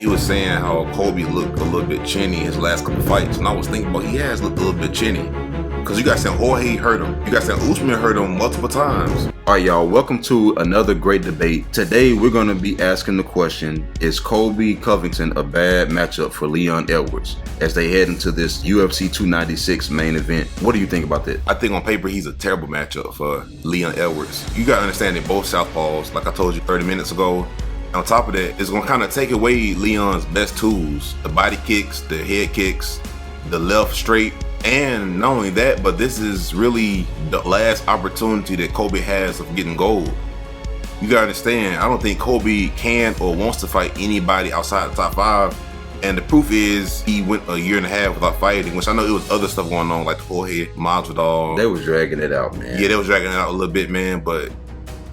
He was saying how Colby looked a little bit chinny his last couple fights, and I was thinking about he has looked a little bit chinny. Because you guys saying Jorge hurt him. You guys saying Usman hurt him multiple times. All right, y'all, welcome to another great debate. Today, we're going to be asking the question, is Colby Covington a bad matchup for Leon Edwards as they head into this UFC 296 main event? What do you think about that? I think on paper, he's a terrible matchup for Leon Edwards. You got to understand that both southpaws, like I told you 30 minutes ago. On top of that, it's going to kind of take away Leon's best tools, the body kicks, the head kicks, the left straight. And not only that, but this is really the last opportunity that Colby has of getting gold. You gotta understand, I don't think Colby can or wants to fight anybody outside the top 5. And the proof is he went a year and a half without fighting, which I know it was other stuff going on, like the Jorge Masvidal. They was dragging it out, man. Yeah, they was dragging it out a little bit, man, but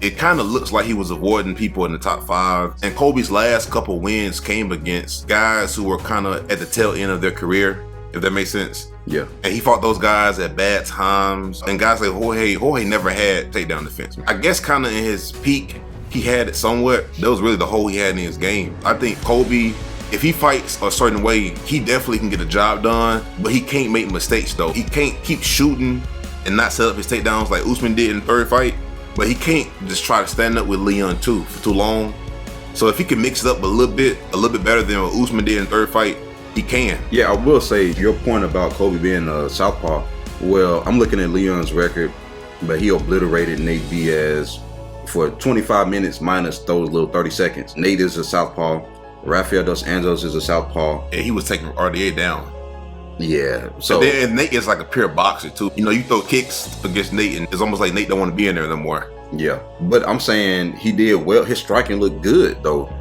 it kind of looks like he was avoiding people in the top 5. And Colby's last couple wins came against guys who were kind of at the tail end of their career, if that makes sense. Yeah. And he fought those guys at bad times. And guys like Jorge never had takedown defense. I guess kind of in his peak, he had it somewhat. That was really the hole he had in his game. I think Colby, if he fights a certain way, he definitely can get the job done, but he can't make mistakes though. He can't keep shooting and not set up his takedowns like Usman did in the third fight, but he can't just try to stand up with Leon too for too long. So if he can mix it up a little bit better than what Usman did in the third fight, he can. Yeah, I will say your point about Colby being a southpaw. Well, I'm looking at Leon's record, but he obliterated Nate Diaz for 25 minutes minus those little 30 seconds. Nate is a southpaw. Rafael dos Anjos is a southpaw. And he was taking RDA down. Yeah. So and Nate is like a pure boxer too. You know, you throw kicks against Nate, and it's almost like Nate don't want to be in there no more. Yeah, but I'm saying he did well. His striking looked good though.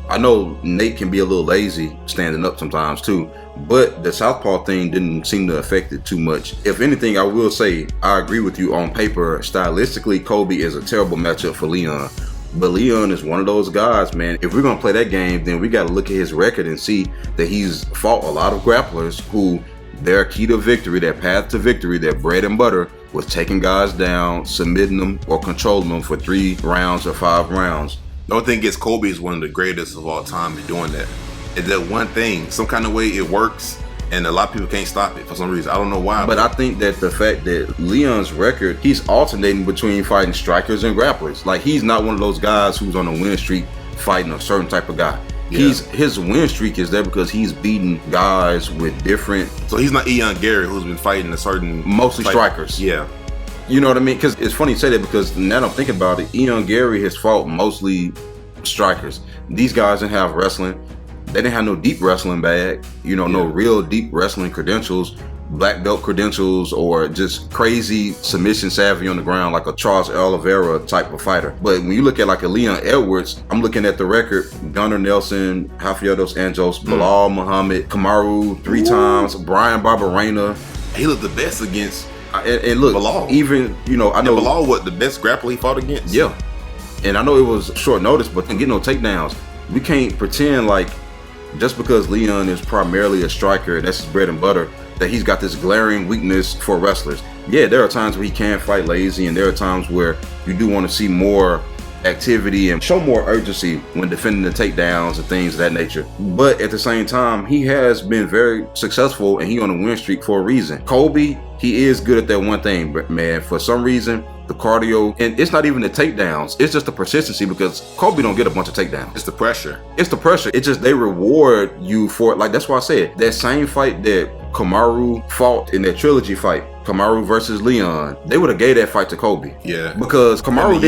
I know Nate can be a little lazy standing up sometimes too, but the southpaw thing didn't seem to affect it too much. If anything, I will say I agree with you on paper. Stylistically, Colby is a terrible matchup for Leon. But Leon is one of those guys, man. If we're going to play that game, then we got to look at his record and see that he's fought a lot of grapplers who their key to victory, their path to victory, their bread and butter was taking guys down, submitting them or controlling them for 3 rounds or 5 rounds. The only thing is Colby is one of the greatest of all time in doing that. It's that one thing, some kind of way it works, and a lot of people can't stop it for some reason. I don't know why. But I think that the fact that Leon's record, he's alternating between fighting strikers and grapplers. Like, he's not one of those guys who's on a win streak fighting a certain type of guy. Yeah. His win streak is there because he's beating guys with different... So he's not Ian Gary, who's been fighting a certain... Mostly strikers. Yeah. You know what I mean? Because it's funny you say that, because now that I'm thinking about it, Ian Gary has fought mostly strikers. These guys didn't have wrestling. They didn't have no deep wrestling bag, no real deep wrestling credentials, black belt credentials, or just crazy submission savvy on the ground like a Charles Oliveira type of fighter. But when you look at like a Leon Edwards, I'm looking at the record: Gunnar Nelson, Rafael dos Anjos, Bilal Muhammad, Kamaru 3 times, Brian Barberena. He looked the best against... And look, Bilal. Even, I know... And Bilal, what, the best grappler he fought against? Yeah. And I know it was short notice, but get no takedowns. We can't pretend like just because Leon is primarily a striker, that's his bread and butter, that he's got this glaring weakness for wrestlers. Yeah, there are times where he can fight lazy, and there are times where you do want to see more activity and show more urgency when defending the takedowns and things of that nature. But at the same time, he has been very successful, and he on a win streak for a reason. Colby, he is good at that one thing, but man, for some reason, the cardio, and it's not even the takedowns, it's just the persistency, because Colby don't get a bunch of takedowns. It's the pressure. It's the pressure. It's just they reward you for it. Like, that's why I said that same fight that Kamaru fought in that trilogy fight, Kamaru versus Leon, they would have gave that fight to Colby. Yeah. Because Kamaru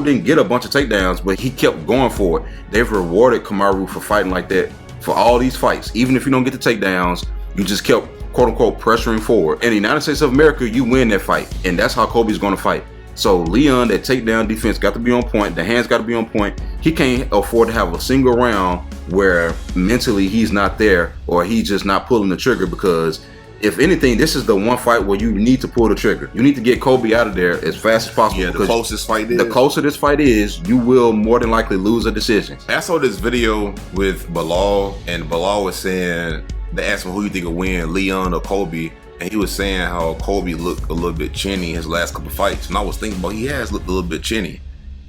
didn't get a bunch of takedowns, but he kept going for it. They've rewarded Kamaru for fighting like that for all these fights. Even if you don't get the takedowns, you just kept quote unquote pressuring forward. In the United States of America, you win that fight. And that's how Colby's gonna fight. So Leon, that takedown defense got to be on point. The hands got to be on point. He can't afford to have a single round where mentally he's not there, or he's just not pulling the trigger, because if anything, this is the one fight where you need to pull the trigger. You need to get Colby out of there as fast as possible. Yeah, the closest fight is. The closer this fight is, you will more than likely lose a decision. I saw this video with Bilal, and Bilal was saying, they asked him who you think will win, Leon or Colby, and he was saying how Colby looked a little bit chinny his last couple fights. And I was thinking about, he has looked a little bit chinny.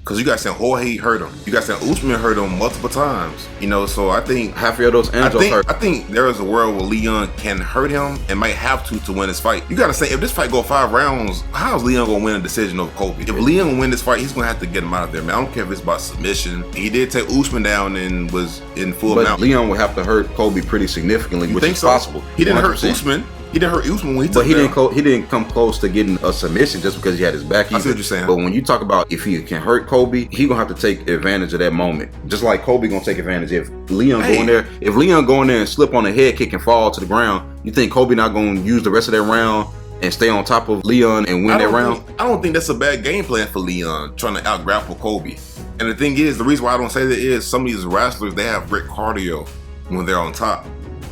Because you guys saying Jorge hurt him. You guys saying Usman hurt him multiple times. You know, so I think half of those angels hurt. I think there is a world where Leon can hurt him and might have to win this fight. You gotta say, if this fight go 5 rounds, how is Leon gonna win a decision over Colby? If Leon win this fight, he's gonna have to get him out of there, man. I don't care if it's about submission. He did take Usman down and was in full mount. Leon would have to hurt Colby pretty significantly, which is possible. He didn't 100%. Hurt Usman. He didn't hurt Usman when he took him down. He didn't come close to getting a submission just because he had his back. I see what you're saying. But when you talk about if he can hurt Colby, he gonna have to take advantage of that moment. Just like Colby gonna take advantage if Leon go in there. If Leon go in there and slip on a head kick and fall to the ground, you think Colby not gonna use the rest of that round and stay on top of Leon and win that round? I don't think that's a bad game plan for Leon, trying to out-grapple Colby. And the thing is, the reason why I don't say that is some of these wrestlers, they have great cardio when they're on top.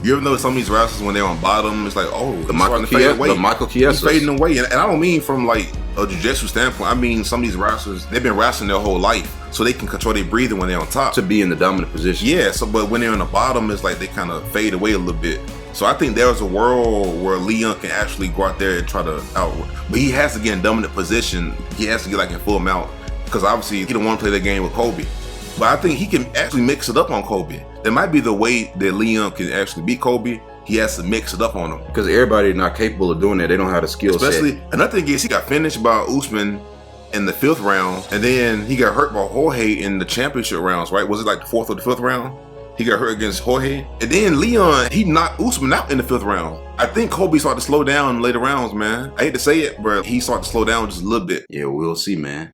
You ever notice some of these wrestlers when they're on bottom, it's like, oh, the Michael Chiesa. He's fading away. And I don't mean from like a jiu-jitsu standpoint. I mean some of these wrestlers, they've been wrestling their whole life, so they can control their breathing when they're on top. To be in the dominant position. Yeah, so but when they're on the bottom, it's like they kind of fade away a little bit. So I think there's a world where Leon can actually go out there and try to but he has to get in dominant position. He has to get like in full mount, because obviously he don't want to play that game with Colby. But I think he can actually mix it up on Colby. That might be the way that Leon can actually beat Colby. He has to mix it up on him. Because everybody not capable of doing that. They don't have the skill set. Especially, another thing is he got finished by Usman in the 5th round, and then he got hurt by Jorge in the championship rounds, right? Was it like the 4th or the 5th round? He got hurt against Jorge. And then Leon, he knocked Usman out in the 5th round. I think Colby started to slow down in later rounds, man. I hate to say it, but he started to slow down just a little bit. Yeah, we'll see, man.